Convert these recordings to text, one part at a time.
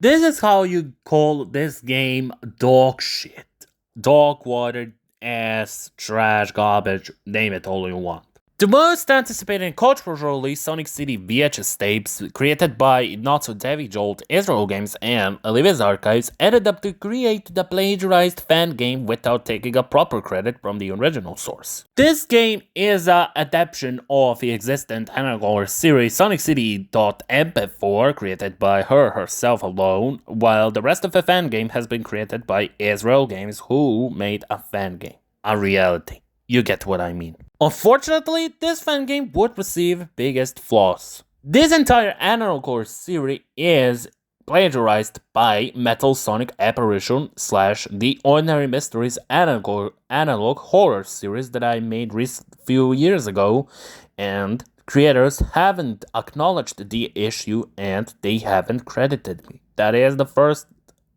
This is how you call this game dog shit. Dog water, ass, trash, garbage, name it all you want. The most anticipated and cultural release, Sonic CD VHS Tapes, created by not so difficult Israel Games and Olivia's Archives, ended up to create the plagiarized fan game without taking a proper credit from the original source. This game is an adaptation of the existing analog series Sonic CD.MP4, created by her herself alone, while the rest of the fan game has been created by Israel Games, who made a fan game. A reality. You get what I mean. Unfortunately, this fan game would receive biggest flaws. This entire analog series is plagiarized by Metal Sonic Apparition / The Ordinary Mysteries analog horror series that I made few years ago, and creators haven't acknowledged the issue and they haven't credited me. That is the first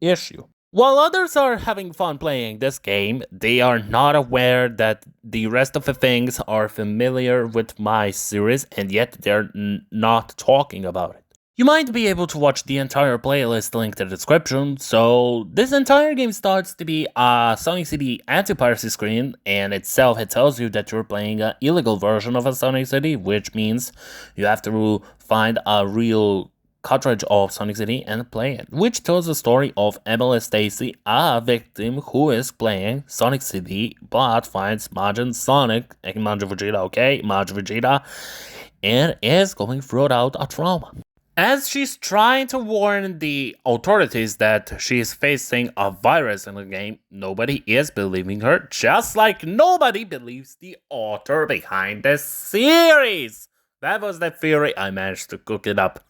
issue. While others are having fun playing this game, they are not aware that the rest of the things are familiar with my series, and yet they're not talking about it. You might be able to watch the entire playlist linked in the description. So this entire game starts to be a Sonic CD anti-piracy screen, and itself it tells you that you're playing an illegal version of a Sonic CD, which means you have to find a real cartridge of Sonic CD and play it, which tells the story of Emily Stacy, a victim who is playing Sonic CD but finds Majin Sonic, Majin Vegeta, okay, Majin Vegeta, and is going through a trauma. As she's trying to warn the authorities that she is facing a virus in the game, nobody is believing her, just like nobody believes the author behind this series. That was the theory, I managed to cook it up.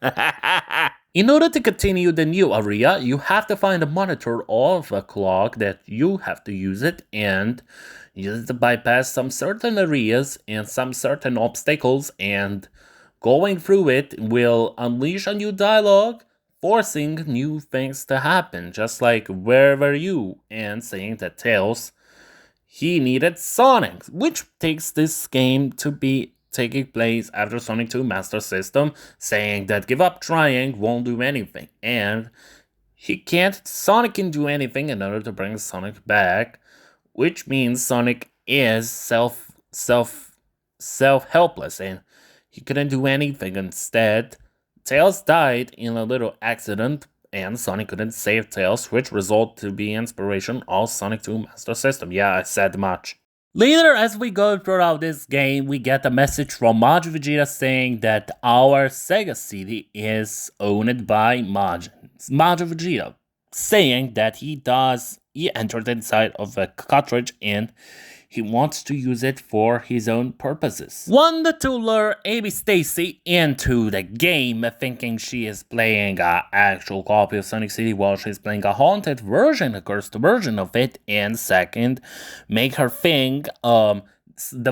In order to continue the new area, you have to find a monitor of a clock that you have to use it and use it to bypass some certain areas and some certain obstacles, and going through it will unleash a new dialogue, forcing new things to happen, just like Where Were You? And saying that Tails, he needed Sonic, which takes this game to be taking place after Sonic 2 Master System, saying that give up trying won't do anything, and Sonic can do anything in order to bring Sonic back, which means Sonic is self-helpless, and he couldn't do anything. Instead, Tails died in a little accident, and Sonic couldn't save Tails, which resulted to be inspiration of Sonic 2 Master System. Yeah, I said much. Later, as we go throughout this game, we get a message from Majin Vegeta saying that our Sega CD is owned by Majin Vegeta, saying that he entered inside of a cartridge and he wants to use it for his own purposes. Wanted to lure Amy Stacy into the game, thinking she is playing an actual copy of Sonic CD while she's playing a haunted version, a cursed version of it, and second, make her think the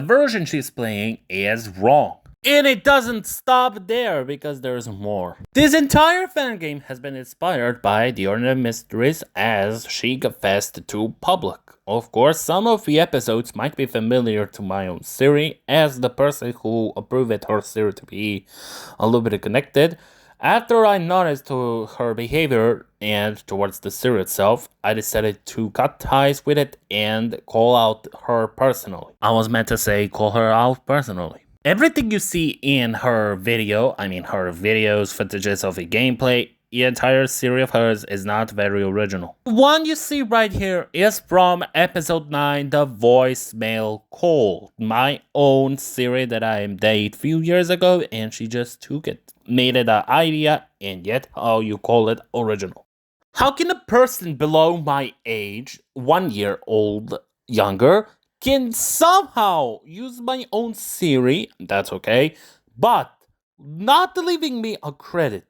version she's playing is wrong. And it doesn't stop there, because there's more. This entire fan game has been inspired by The Ordinary Mysteries, as she confessed to public. Of course, some of the episodes might be familiar to my own Serie, as the person who approved her Serie to be a little bit connected. After I noticed her behavior and towards the Serie itself, I decided to cut ties with it and call out her personally. I was meant to say call her out personally. Everything you see in her videos, footages of the gameplay, the entire series of hers is not very original. The one you see right here is from episode 9, the voicemail call. My own series that I made a few years ago, and she just took it, made it an idea, and yet how you call it original. How can a person below my age, 1 year old younger, can somehow use my own Serie, that's okay, but not leaving me a credit?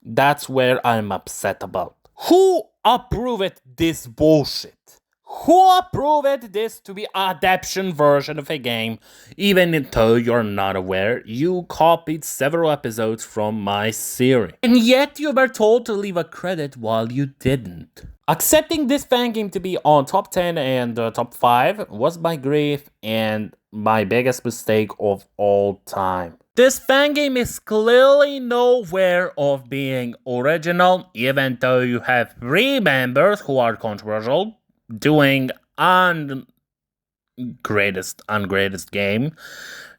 That's where I'm upset about. Who approved this bullshit? Who approved this to be an adaptation version of a game? Even though you're not aware, you copied several episodes from my Serie. And yet you were told to leave a credit while you didn't. Accepting this fan game to be on top 10 and top 5 was my grief and my biggest mistake of all time. This fan game is clearly nowhere of being original, even though you have 3 members who are controversial, doing ungreatest game.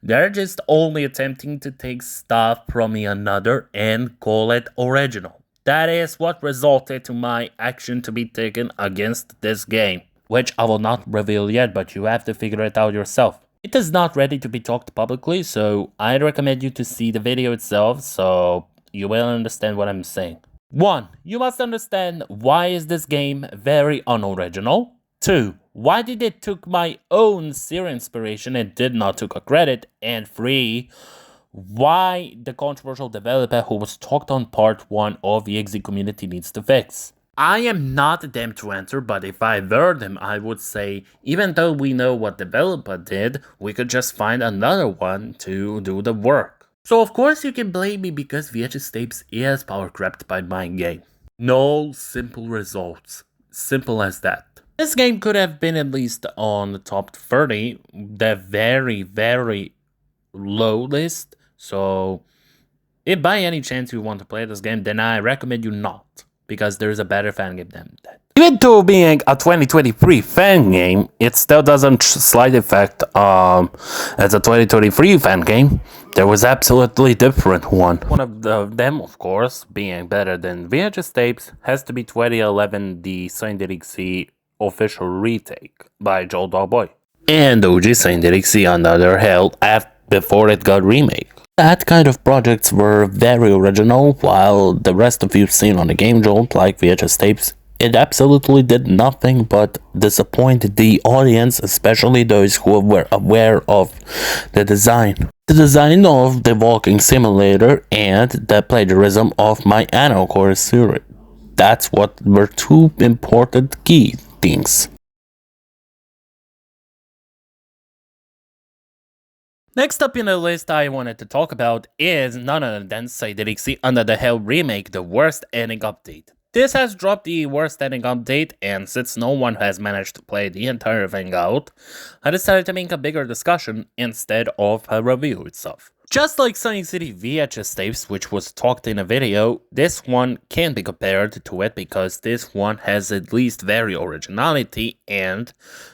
They're just only attempting to take stuff from another and call it original. That is what resulted to my action to be taken against this game, which I will not reveal yet, but you have to figure it out yourself. It is not ready to be talked publicly, so I recommend you to see the video itself so you will understand what I'm saying. 1. You must understand why is this game very unoriginal. 2. Why did it took my own Serie inspiration and did not took a credit. And 3. Why the controversial developer who was talked on part 1 of the .EXE community needs to fix. I am not them to answer, but if I were them, I would say, even though we know what developer did, we could just find another one to do the work. So of course you can blame me because VHS Tapes is power crept by my game. No simple results. Simple as that. This game could have been at least on the top 30, the very, very low list. So if by any chance you want to play this game, then I recommend you not, because there's a better fan game than that. Even though being a 2023 fan game, it still doesn't slight effect as a 2023 fan game. There was absolutely different one. One of them, of course, being better than VHS Tapes, has to be 2011 the Sonic.EXE official retake by Joel Dogboy. And OG Sonic.EXE Another Hell before it got remade. That kind of projects were very original, while the rest of you've seen on the game Jolt, like VHS Tapes, it absolutely did nothing but disappoint the audience, especially those who were aware of the design. The design of the walking simulator and the plagiarism of my Another Serie. That's what were two important key things. Next up in the list I wanted to talk about is none other than Sonic.EXE Another Hell Remake, the worst ending update. This has dropped the worst ending update, and since no one has managed to play the entire thing out, I decided to make a bigger discussion instead of a review itself. Just like Sonic CD VHS Tapes, which was talked in a video, this one can be compared to it because this one has at least very originality, and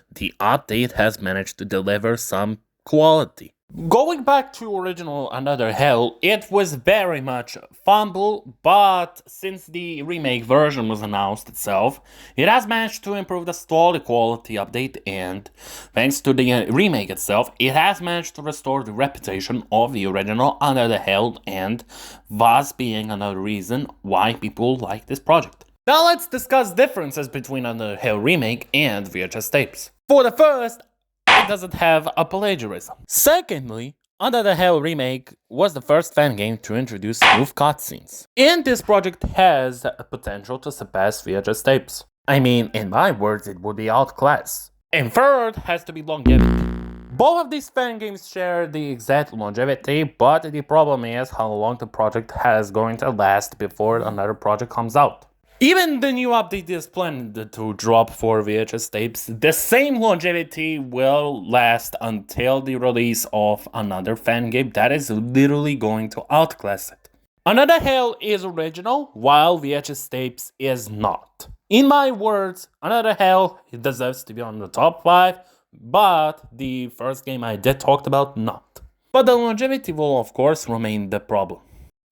the update has managed to deliver some quality. Going back to original Another Hell, it was very much fumble, but since the remake version was announced itself, it has managed to improve the story quality update, and thanks to the remake itself, it has managed to restore the reputation of the original Another Hell, and thus being another reason why people like this project. Now let's discuss differences between Another Hell Remake and VHS Tapes. For the first, it doesn't have a plagiarism. Secondly, Another Hell Remake was the first fan game to introduce smooth cutscenes. And this project has a potential to surpass VHS Tapes. I mean, in my words, it would be outclassed. And third has to be longevity. Both of these fan games share the exact longevity, but the problem is how long the project is going to last before another project comes out. Even the new update is planned to drop for VHS Tapes, the same longevity will last until the release of another fan game that is literally going to outclass it. Another Hell is original, while VHS Tapes is not. In my words, Another Hell deserves to be on the top 5, but the first game I did talk about, not. But the longevity will of course remain the problem.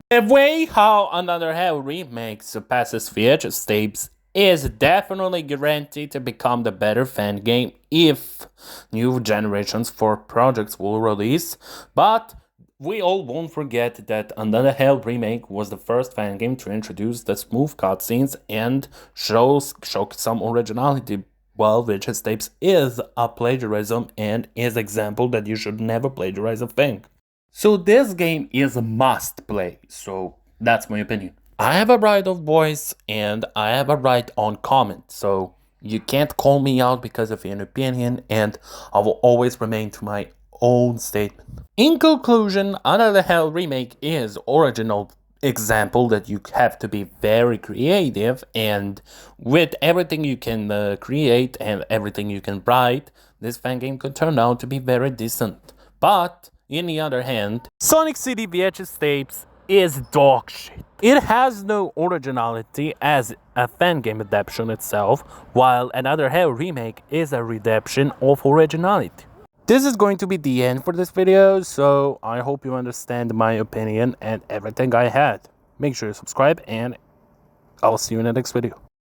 The way how Another Hell Remake surpasses VHS Tapes is definitely guaranteed to become the better fan game if new generations for projects will release, but we all won't forget that Another Hell Remake was the first fan game to introduce the smooth cutscenes and show some originality, while VHS Tapes is a plagiarism and is example that you should never plagiarize a thing. So this game is a must play, so that's my opinion. I have a right of voice and I have a right on comment, so you can't call me out because of an opinion, and I will always remain to my own statement. In conclusion, Another Hell Remake is original example that you have to be very creative, and with everything you can create and everything you can write, this fan game could turn out to be very decent. But On the other hand, Sonic CD VHS Tapes is dog shit. It has no originality as a fan game adaptation itself, while Another Hell Remake is a redemption of originality. This is going to be the end for this video, so I hope you understand my opinion and everything I had. Make sure you subscribe, and I'll see you in the next video.